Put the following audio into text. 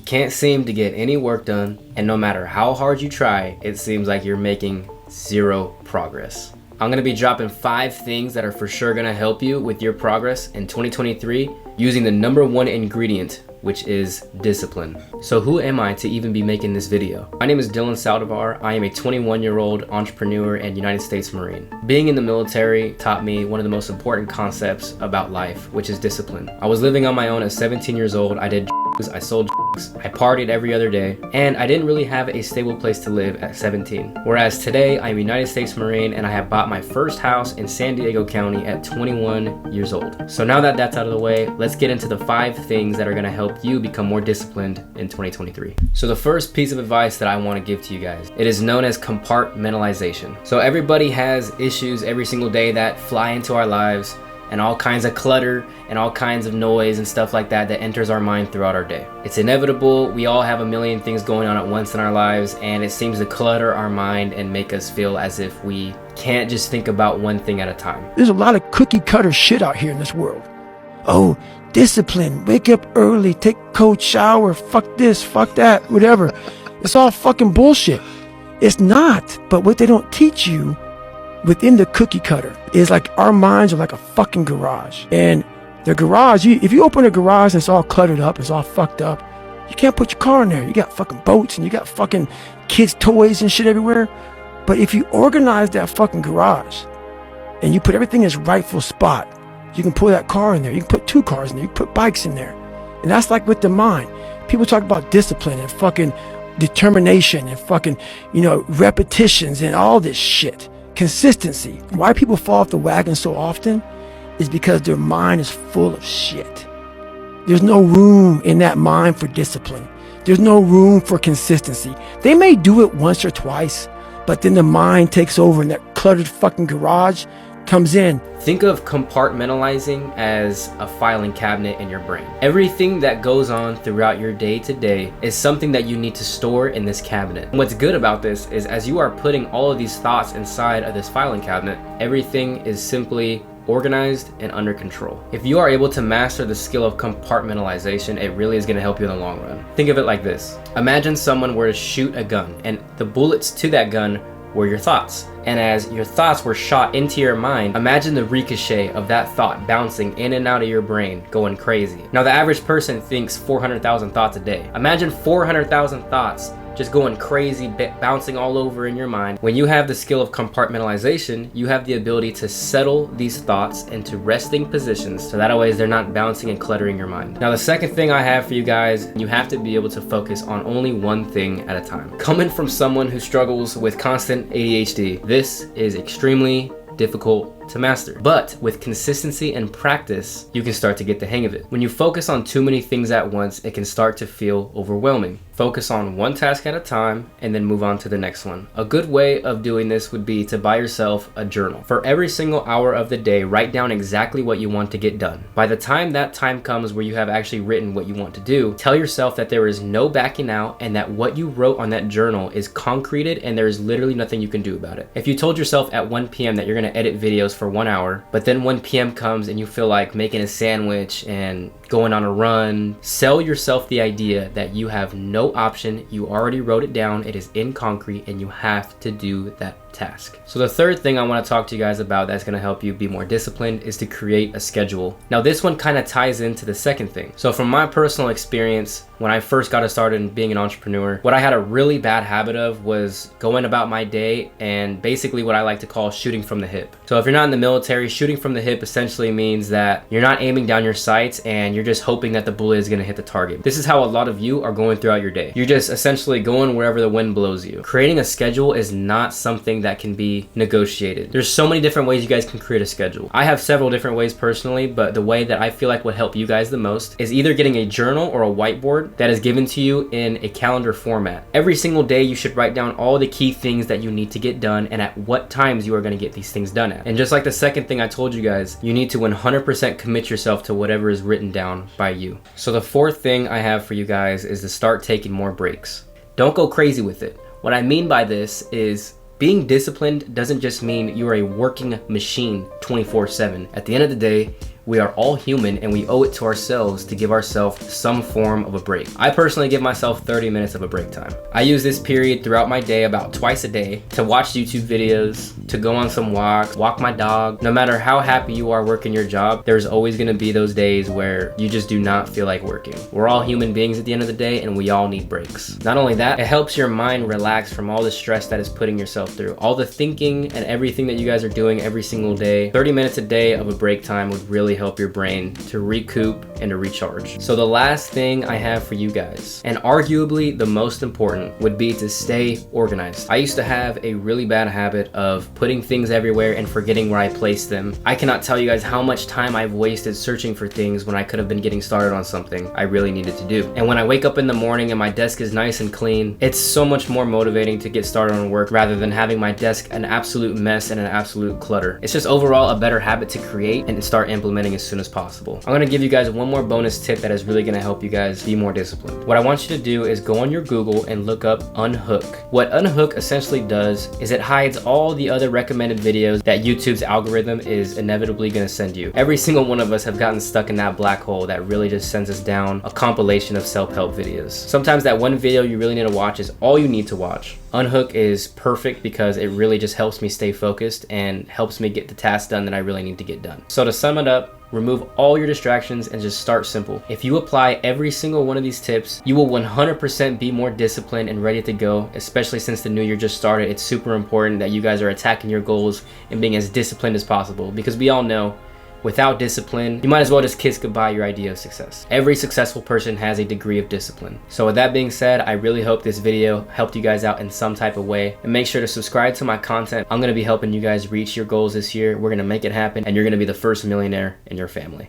can't seem to get any work done, and no matter how hard you try, it seems like you're making zero progress. I'm gonna be dropping 5 things that are for sure gonna help you with your progress in 2023 using the #1 ingredient, which is discipline. So who am I to even be making this video? My name is Dylan Saldivar. I am a 21-year-old entrepreneur and United States Marine. Being in the military taught me one of the most important concepts about life, which is discipline. I was living on my own at 17 years old. I did drugs, I sold drugs, I partied every other day, and I didn't really have a stable place to live at 17. Whereas today, I'm a United States Marine and I have bought my first house in San Diego County at 21 years old. So now that that's out of the way, let's get into the 5 things that are gonna help you become more disciplined in 2023. So the first piece of advice that I want to give to you guys, it is known as compartmentalization. So everybody has issues every single day that fly into our lives, and all kinds of clutter and all kinds of noise and stuff like that that enters our mind throughout our day. It's inevitable. We all have a million things going on at once in our lives, and it seems to clutter our mind and make us feel as if we can't just think about one thing at a time. There's a lot of cookie cutter shit out here in this world. Oh, discipline, wake up early, take a cold shower, fuck this, fuck that, whatever. It's all fucking bullshit. It's not, but what they don't teach you within the cookie cutter is like our minds are like a fucking garage. And the garage, if you open a garage and it's all cluttered up, it's all fucked up, you can't put your car in there. You got fucking boats and you got fucking kids' toys and shit everywhere. But if you organize that fucking garage and you put everything in its rightful spot, you can put that car in there. You can put 2 cars in there. You can put bikes in there. And that's like with the mind. People talk about discipline and fucking determination and fucking, repetitions and all this shit. Consistency. Why people fall off the wagon so often is because their mind is full of shit. There's no room in that mind for discipline. There's no room for consistency. They may do it once or twice, but then the mind takes over and that cluttered fucking garage comes in. Think of compartmentalizing as a filing cabinet in your brain. Everything that goes on throughout your day to day is something that you need to store in this cabinet. And what's good about this is as you are putting all of these thoughts inside of this filing cabinet, everything is simply organized and under control. If you are able to master the skill of compartmentalization, it really is going to help you in the long run. Think of it like this. Imagine someone were to shoot a gun and the bullets to that gun were your thoughts. And as your thoughts were shot into your mind, imagine the ricochet of that thought bouncing in and out of your brain, going crazy. Now the average person thinks 400,000 thoughts a day. Imagine 400,000 thoughts just going crazy, bouncing all over in your mind. When you have the skill of compartmentalization, you have the ability to settle these thoughts into resting positions so that way they're not bouncing and cluttering your mind. Now the second thing I have for you guys, you have to be able to focus on only one thing at a time. Coming from someone who struggles with constant ADHD, this is extremely difficult to master. But with consistency and practice, you can start to get the hang of it. When you focus on too many things at once, it can start to feel overwhelming. Focus on one task at a time and then move on to the next one. A good way of doing this would be to buy yourself a journal. For every single hour of the day, write down exactly what you want to get done. By the time that time comes where you have actually written what you want to do, tell yourself that there is no backing out and that what you wrote on that journal is concreted and there is literally nothing you can do about it. If you told yourself at 1 p.m. that you're going to edit videos for 1 hour, but then 1 p.m. comes and you feel like making a sandwich and going on a run, sell yourself the idea that you have no option. You already wrote it down, it is in concrete, and you have to do that task. So the third thing I want to talk to you guys about that's going to help you be more disciplined is to create a schedule. Now this one kind of ties into the second thing. So from my personal experience, when I first got started in being an entrepreneur, what I had a really bad habit of was going about my day and basically what I like to call shooting from the hip. So if you're not in the military, shooting from the hip essentially means that you're not aiming down your sights and you're just hoping that the bullet is going to hit the target. This is how a lot of you are going throughout your day. You're just essentially going wherever the wind blows you. Creating a schedule is not something that can be negotiated. There's so many different ways you guys can create a schedule. I have several different ways personally, but the way that I feel like would help you guys the most is either getting a journal or a whiteboard that is given to you in a calendar format. Every single day you should write down all the key things that you need to get done and at what times you are going to get these things done at. And just like the second thing I told you guys, you need to 100% commit yourself to whatever is written down by you. So the fourth thing I have for you guys is to start taking more breaks. Don't go crazy with it. What I mean by this is being disciplined doesn't just mean you're a working machine 24/7. At the end of the day, We are all human and we owe it to ourselves to give ourselves some form of a break. I personally give myself 30 minutes of a break time. I use this period throughout my day about twice a day to watch YouTube videos, to go on some walks, walk my dog. No matter how happy you are working your job, there's always gonna be those days where you just do not feel like working. We're all human beings at the end of the day and we all need breaks. Not only that, it helps your mind relax from all the stress that is putting yourself through. All the thinking and everything that you guys are doing every single day. 30 minutes a day of a break time would really help your brain to recoup and to recharge. So the last thing I have for you guys, and arguably the most important, would be to stay organized. I used to have a really bad habit of putting things everywhere and forgetting where I placed them. I cannot tell you guys how much time I've wasted searching for things when I could have been getting started on something I really needed to do. And when I wake up in the morning and my desk is nice and clean, it's so much more motivating to get started on work rather than having my desk an absolute mess and an absolute clutter. It's just overall a better habit to create and start implementing as soon as possible. I'm gonna give you guys one more bonus tip that is really gonna help you guys be more disciplined. What I want you to do is go on your Google and look up Unhook. What Unhook essentially does is it hides all the other recommended videos that YouTube's algorithm is inevitably gonna send you. Every single one of us have gotten stuck in that black hole that really just sends us down a compilation of self-help videos. Sometimes that one video you really need to watch is all you need to watch. Unhook is perfect because it really just helps me stay focused and helps me get the tasks done that I really need to get done. So to sum it up, remove all your distractions and just start simple. If you apply every single one of these tips, you will 100% be more disciplined and ready to go, especially since the new year just started. It's super important that you guys are attacking your goals and being as disciplined as possible, because we all know without discipline, you might as well just kiss goodbye your idea of success. Every successful person has a degree of discipline. So with that being said, I really hope this video helped you guys out in some type of way. And make sure to subscribe to my content. I'm gonna be helping you guys reach your goals this year. We're gonna make it happen, and you're gonna be the first millionaire in your family.